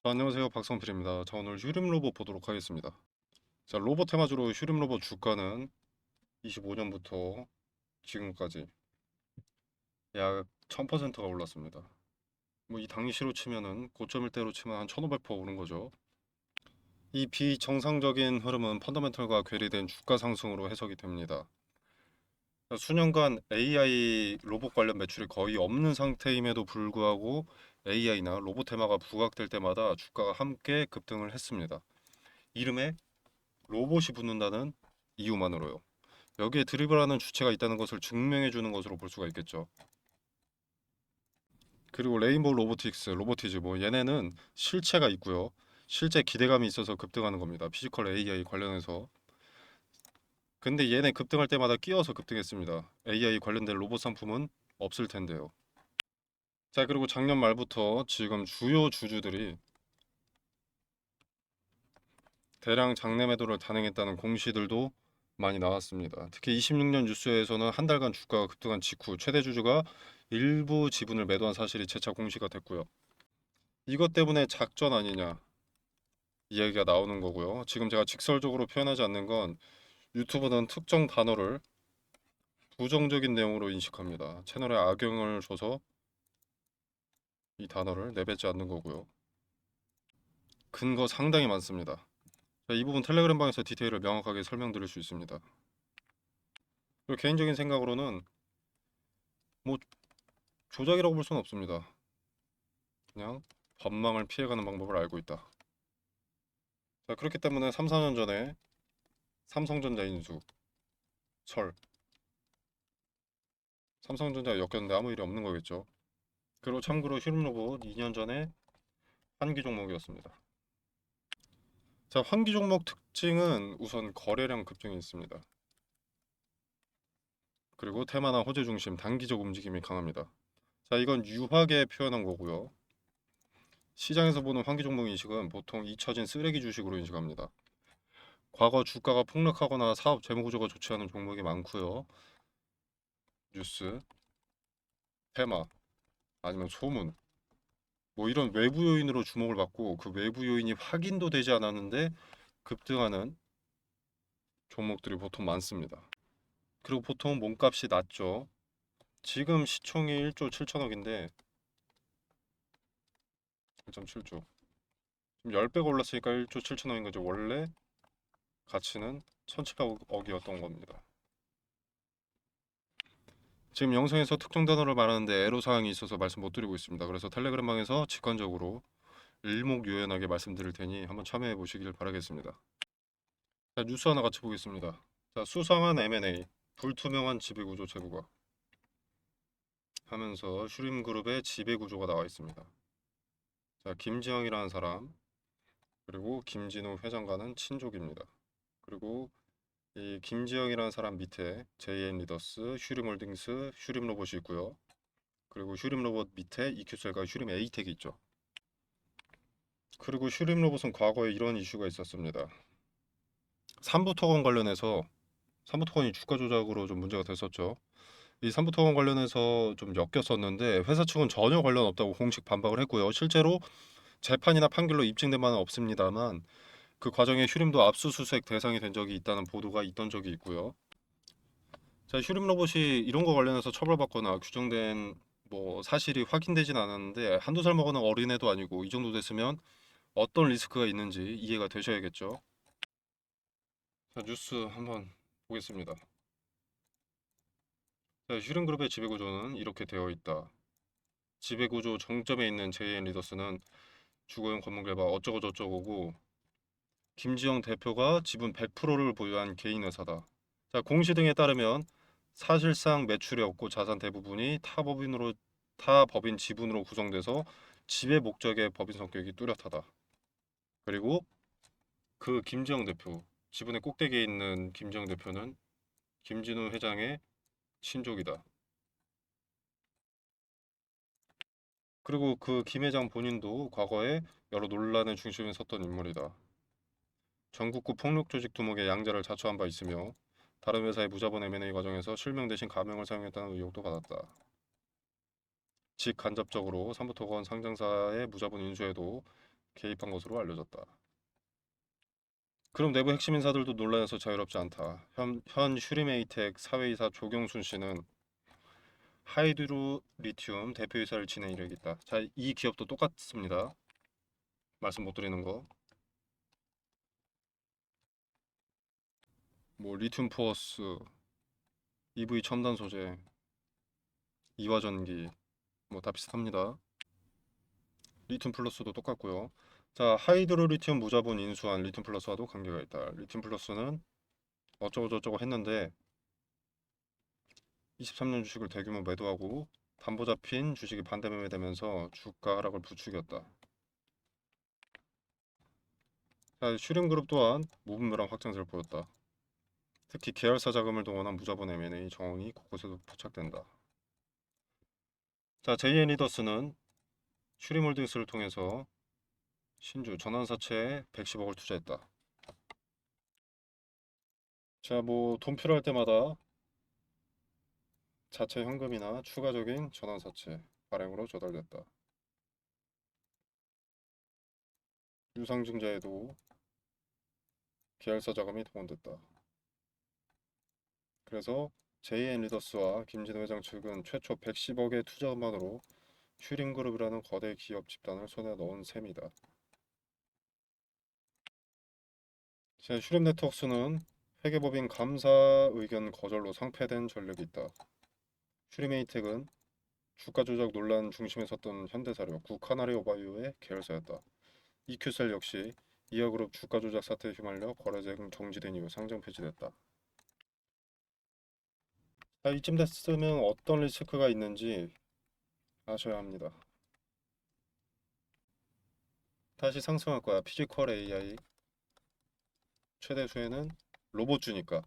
안녕하세요, 박성필입니다. 자, 오늘 휴림 로봇 보도록 하겠습니다. 자, 로봇 테마주로 휴림 로봇 주가는 25년부터 지금까지 약 1000%가 올랐습니다. 뭐 이 당시로 치면은 고점일 때로 치면 한 1500% 오른 거죠. 이 비정상적인 흐름은 펀더멘털과 괴리된 주가 상승으로 해석이 됩니다. 수년간 AI 로봇 관련 매출이 거의 없는 상태임에도 불구하고 AI나 로봇 테마가 부각될 때마다 주가가 함께 급등을 했습니다. 이름에 로봇이 붙는다는 이유만으로요. 여기에 드리블하는 주체가 있다는 것을 증명해 주는 것으로 볼 수가 있겠죠. 그리고 레인보우 로보틱스, 로보티즈 뭐 얘네는 실체가 있고요. 실제 기대감이 있어서 급등하는 겁니다. 피지컬 AI 관련해서. 근데 얘네 급등할 때마다 끼어서 급등했습니다. AI 관련된 로봇 상품은 없을 텐데요. 자, 그리고 작년 말부터 지금 주요 주주들이 대량 장내 매도를 단행했다는 공시들도 많이 나왔습니다. 특히 26년 뉴스에서는 한 달간 주가가 급등한 직후 최대 주주가 일부 지분을 매도한 사실이 재차 공시가 됐고요. 이것 때문에 작전 아니냐 이야기가 나오는 거고요. 지금 제가 직설적으로 표현하지 않는 건 유튜브는 특정 단어를 부정적인 내용으로 인식합니다. 채널에 악영을 줘서 이 단어를 내뱉지 않는 거고요. 근거 상당히 많습니다. 자, 이 부분 텔레그램 방에서 디테일을 명확하게 설명드릴 수 있습니다. 그리고 개인적인 생각으로는 뭐 조작이라고 볼 수는 없습니다. 그냥 법망을 피해가는 방법을 알고 있다. 자, 그렇기 때문에 3, 4년 전에 삼성전자 인수, 설, 삼성전자가 엮였는데 아무 일이 없는 거겠죠. 그리고 참고로 휴림로봇 2년 전에 환기 종목이었습니다. 자, 환기 종목 특징은 우선 거래량 급증이 있습니다. 그리고 테마나 호재 중심 단기적 움직임이 강합니다. 자, 이건 유하게 표현한 거고요. 시장에서 보는 환기 종목 인식은 보통 잊혀진 쓰레기 주식으로 인식합니다. 과거 주가가 폭락하거나 사업 재무 구조가 좋지 않은 종목이 많고요. 뉴스, 테마, 아니면 소문, 뭐 이런 외부 요인으로 주목을 받고 그 외부 요인이 확인도 되지 않았는데 급등하는 종목들이 보통 많습니다. 그리고 보통 몸값이 낮죠. 지금 시총이 1조 7천억인데 1.7조. 지금 10배가 올랐으니까 1조 7천억인 거죠. 원래 가치는 1,700억이었던 겁니다. 지금 영상에서 특정 단어를 말하는데 애로사항이 있어서 말씀 못 드리고 있습니다. 그래서 텔레그램방에서 직관적으로 일목요연하게 말씀드릴 테니 한번 참여해 보시길 바라겠습니다. 자, 뉴스 하나 같이 보겠습니다. 자, 수상한 M&A, 불투명한 지배구조 제보가 하면서 슈림그룹의 지배구조가 나와 있습니다. 자, 김지영이라는 사람, 그리고 김진우 회장과는 친족입니다. 그리고 이 김지영이라는 사람 밑에 JN 리더스, 휴림홀딩스, 휴림로봇이 있고요. 그리고 휴림로봇 밑에 EQ셀과 휴림 에이텍이 있죠. 그리고 휴림로봇은 과거에 이런 이슈가 있었습니다. 삼부토건 관련해서 삼부토건이 주가 조작으로 좀 문제가 됐었죠. 이 삼부토건 관련해서 좀 엮였었는데 회사 측은 전혀 관련 없다고 공식 반박을 했고요. 실제로 재판이나 판결로 입증된 바는 없습니다만 그 과정에 휴림도 압수수색 대상이 된 적이 있다는 보도가 있던 적이 있고요. 자, 휴림 로봇이 이런 거 관련해서 처벌받거나 규정된 뭐 사실이 확인되진 않았는데 한두 살 먹어는 어린애도 아니고 이 정도 됐으면 어떤 리스크가 있는지 이해가 되셔야겠죠. 자, 뉴스 한번 보겠습니다. 자, 휴림그룹의 지배구조는 이렇게 되어 있다. 지배구조 정점에 있는 JN 리더스는 주거용 건물 개발 어쩌고저쩌고고 김지영 대표가 지분 100%를 보유한 개인 회사다. 자, 공시 등에 따르면 사실상 매출이 없고 자산 대부분이 타 법인 지분으로 구성돼서 지배 목적의 법인 성격이 뚜렷하다. 그리고 그 김지영 대표, 지분의 꼭대기에 있는 김지영 대표는 김진우 회장의 친족이다. 그리고 그 김 회장 본인도 과거에 여러 논란의 중심에 섰던 인물이다. 전국구 폭력 조직 두목의 양자를 자처한 바 있으며 다른 회사의 무자본 M&A 과정에서 실명 대신 가명을 사용했다는 의혹도 받았다. 직간접적으로 삼부토건 상장사의 무자본 인수에도 개입한 것으로 알려졌다. 그럼 내부 핵심 인사들도 논란에서 자유롭지 않다. 현 슈리메이텍 사회이사 조경순 씨는 하이드로 리튬 대표이사를 지낸 이력이 있다. 자, 이 기업도 똑같습니다. 말씀 못 드리는 거. 뭐 리튬 포어스, EV 첨단 소재, 이화전기 뭐 다 비슷합니다. 리튬 플러스도 똑같고요. 자, 하이드로 리튬 무자본 인수한 리튬 플러스와도 관계가 있다. 리튬 플러스는 어쩌고 저쩌고 했는데 23년 주식을 대규모 매도하고 담보 잡힌 주식이 반대 매매되면서 주가 하락을 부추겼다. 자, 슈림그룹 또한 무분별한 확장세를 보였다. 특히 계열사 자금을 동원한 무자본 M&A 정황이 곳곳에서 포착된다. 자, JN 리더스는 슈림홀딩스를 통해서 신주 전환사채에 110억을 투자했다. 자, 뭐 돈 필요할 때마다 자체 현금이나 추가적인 전환사채 발행으로 조달됐다. 유상증자에도 계열사 자금이 동원됐다. 그래서 JN 리더스와 김진호 회장 측은 최초 110억의 투자금만으로 슈링그룹이라는 거대 기업 집단을 손에 넣은 셈이다. 제 슈림 네트워크스는 회계법인 감사 의견 거절로 상폐된 전력이 있다. 슈리메이텍은 주가 조작 논란 중심에 섰던 현대사료, 구카나리오바이오의 계열사였다. EQ셀 역시 이하그룹 주가 조작 사태에 휘말려 거래 대응 정지된 이후 상장 폐지됐다. 자, 이쯤 됐으면 어떤 리스크가 있는지 아셔야 합니다. 다시 상승할 거야. 피지컬 AI 최대 수혜는 로봇주니까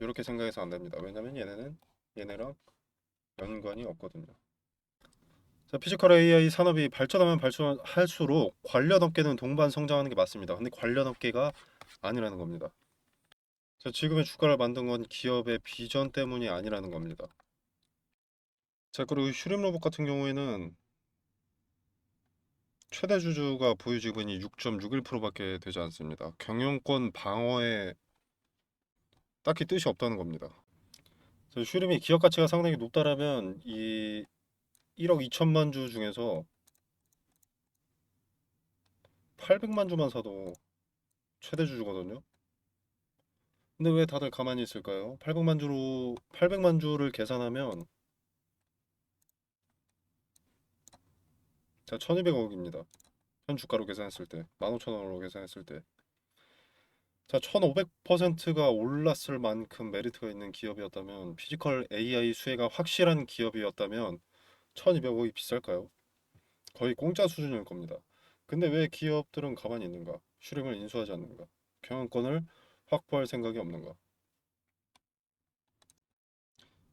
이렇게 생각해서 안 됩니다. 왜냐면 얘네랑 연관이 없거든요. 자, 피지컬 AI 산업이 발전하면 발전할수록 관련 업계는 동반 성장하는 게 맞습니다. 근데 관련 업계가 아니라는 겁니다. 자, 지금의 주가를 만든 건 기업의 비전 때문이 아니라는 겁니다. 자, 그리고 슈림 로봇 같은 경우에는 최대 주주가 보유 지분이 6.61%밖에 되지 않습니다. 경영권 방어에 딱히 뜻이 없다는 겁니다. 자, 슈림이 기업 가치가 상당히 높다라면 이 1억 2천만 주 중에서 800만 주만 사도 최대 주주거든요. 근데 왜 다들 가만히 있을까요? 800만 주를 계산하면 자, 1200억입니다. 현 주가로 계산했을 때 15,000원으로 계산했을 때 자, 1500%가 올랐을 만큼 메리트가 있는 기업이었다면 피지컬 AI 수혜가 확실한 기업이었다면 1200억이 비쌀까요? 거의 공짜 수준일 겁니다. 근데 왜 기업들은 가만히 있는가? 슈림을 인수하지 않는가? 경영권을 확보할 생각이 없는가?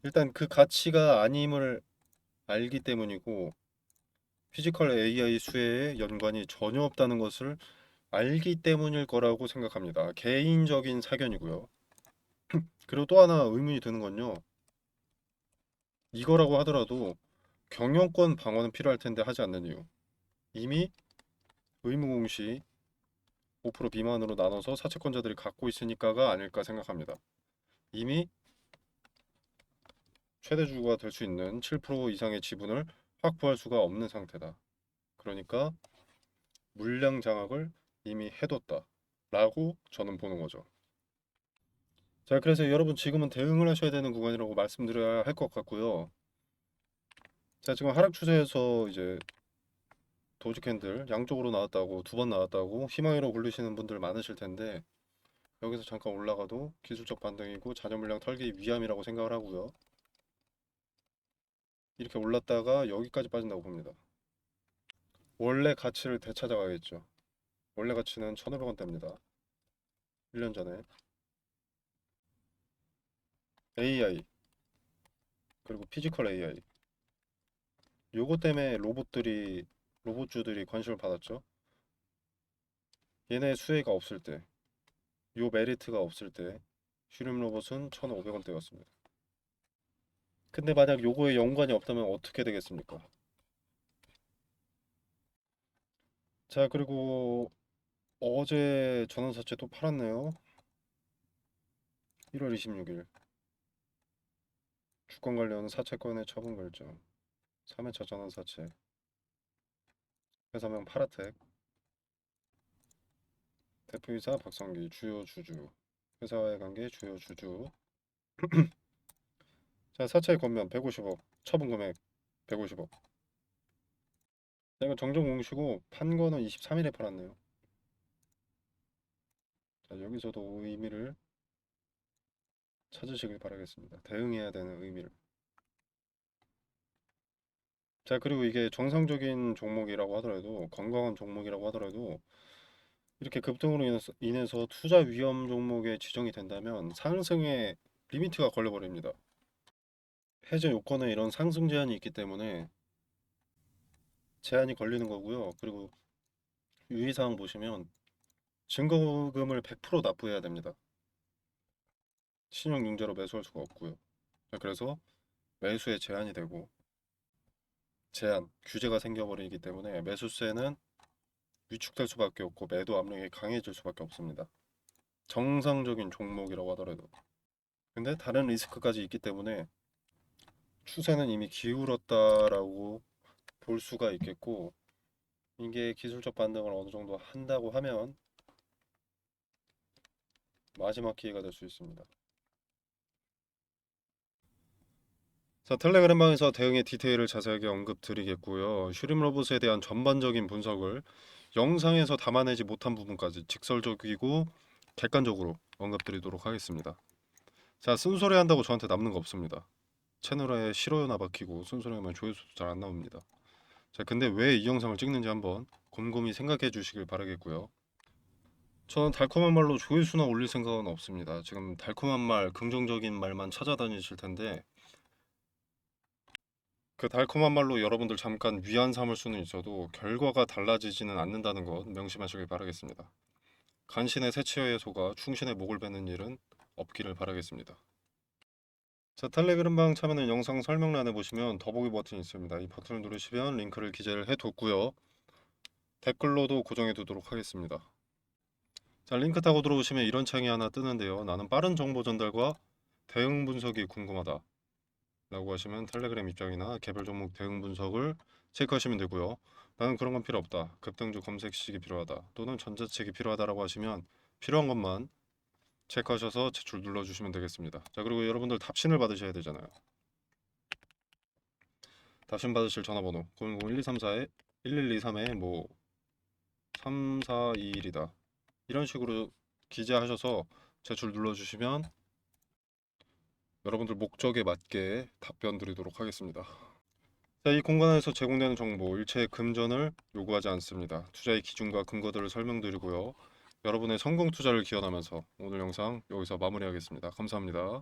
일단 그 가치가 아님을 알기 때문이고 피지컬 AI 수혜에 연관이 전혀 없다는 것을 알기 때문일 거라고 생각합니다. 개인적인 사견이고요. 그리고 또 하나 의문이 드는 건요. 이거라고 하더라도 경영권 방어는 필요할 텐데 하지 않는 이유. 이미 의무공시 5% 미만으로 나눠서 사채권자들이 갖고 있으니까가 아닐까 생각합니다. 이미 최대 주주가 될 수 있는 7% 이상의 지분을 확보할 수가 없는 상태다. 그러니까 물량 장악을 이미 해뒀다. 라고 저는 보는 거죠. 자, 그래서 여러분 지금은 대응을 하셔야 되는 구간이라고 말씀드려야 할 것 같고요. 자, 지금 하락 추세에서 이제 도지 캔들 양쪽으로 나왔다고 2번 나왔다고 희망으로 굴리시는 분들 많으실 텐데 여기서 잠깐 올라가도 기술적 반등이고 자녀 물량 털기 위함이라고 생각을 하고요. 이렇게 올랐다가 여기까지 빠진다고 봅니다. 원래 가치를 되찾아가겠죠. 원래 가치는 1,500원대입니다. 1년 전에 AI 그리고 피지컬 AI 요거 때문에 로봇주들이 관심을 받았죠. 얘네 수혜가 없을 때, 요 메리트가 없을 때 슈림 로봇은 1,500원대였습니다. 근데 만약 요거에 연관이 없다면 어떻게 되겠습니까? 자, 그리고 어제 전환사채 또 팔았네요. 1월 26일 주권 관련 사채권의 처분 결정. 3회차 전환사채. 회사명 파라텍. 대표이사 박성기. 주요 주주. 회사와의 관계 주요 주주. 자, 사채 권면 150억. 처분 금액 150억. 자, 이거 정정 공시고 판 거는 23일에 팔았네요. 자, 여기서도 의미를 찾으시길 바라겠습니다. 대응해야 되는 의미를. 자, 그리고 이게 정상적인 종목이라고 하더라도, 건강한 종목이라고 하더라도 이렇게 급등으로 인해서 투자 위험 종목에 지정이 된다면 상승에 리미트가 걸려버립니다. 해제 요건에 이런 상승 제한이 있기 때문에 제한이 걸리는 거고요. 그리고 유의사항 보시면 증거금을 100% 납부해야 됩니다. 신용융제로 매수할 수가 없고요. 자, 그래서 매수에 제한이 되고 제한, 규제가 생겨버리기 때문에 매수세는 위축될 수밖에 없고 매도 압력이 강해질 수밖에 없습니다. 정상적인 종목이라고 하더라도. 근데 다른 리스크까지 있기 때문에 추세는 이미 기울었다라고 볼 수가 있겠고, 이게 기술적 반등을 어느 정도 한다고 하면 마지막 기회가 될 수 있습니다. 자, 텔레그램 방에서 대응의 디테일을 자세하게 언급드리겠고요. 슈림 로봇에 대한 전반적인 분석을 영상에서 담아내지 못한 부분까지 직설적이고 객관적으로 언급드리도록 하겠습니다. 자, 쓴소리 한다고 저한테 남는 거 없습니다. 채널에 싫어요나 박히고 쓴소리 하면 조회수도 잘 안 나옵니다. 자, 근데 왜 이 영상을 찍는지 한번 곰곰이 생각해 주시길 바라겠고요. 저는 달콤한 말로 조회수나 올릴 생각은 없습니다. 지금 달콤한 말, 긍정적인 말만 찾아다니실 텐데 그 달콤한 말로 여러분들 잠깐 위안 삼을 수는 있어도 결과가 달라지지는 않는다는 것 명심하시길 바라겠습니다. 간신의 새치어의 소가 충신의 목을 베는 일은 없기를 바라겠습니다. 자, 텔레그램방 참여는 영상 설명란에 보시면 더보기 버튼이 있습니다. 이 버튼을 누르시면 링크를 기재를 해뒀고요. 댓글로도 고정해 두도록 하겠습니다. 자, 링크 타고 들어오시면 이런 창이 하나 뜨는데요. 나는 빠른 정보 전달과 대응 분석이 궁금하다 라고 하시면 텔레그램 입장이나 개별 종목 대응 분석을 체크하시면 되고요. 나는 그런 건 필요 없다. 급등주 검색식이 필요하다. 또는 전자책이 필요하다라고 하시면 필요한 것만 체크하셔서 제출 눌러주시면 되겠습니다. 자, 그리고 여러분들 답신을 받으셔야 되잖아요. 답신 받으실 전화번호 010-1234-1123에 뭐 3421이다 이런 식으로 기재하셔서 제출 눌러주시면 여러분들 목적에 맞게 답변 드리도록 하겠습니다. 자, 이 공간에서 제공되는 정보 일체 금전을 요구하지 않습니다. 투자의 기준과 근거들을 설명드리고요. 여러분의 성공 투자를 기원하면서 오늘 영상 여기서 마무리하겠습니다. 감사합니다.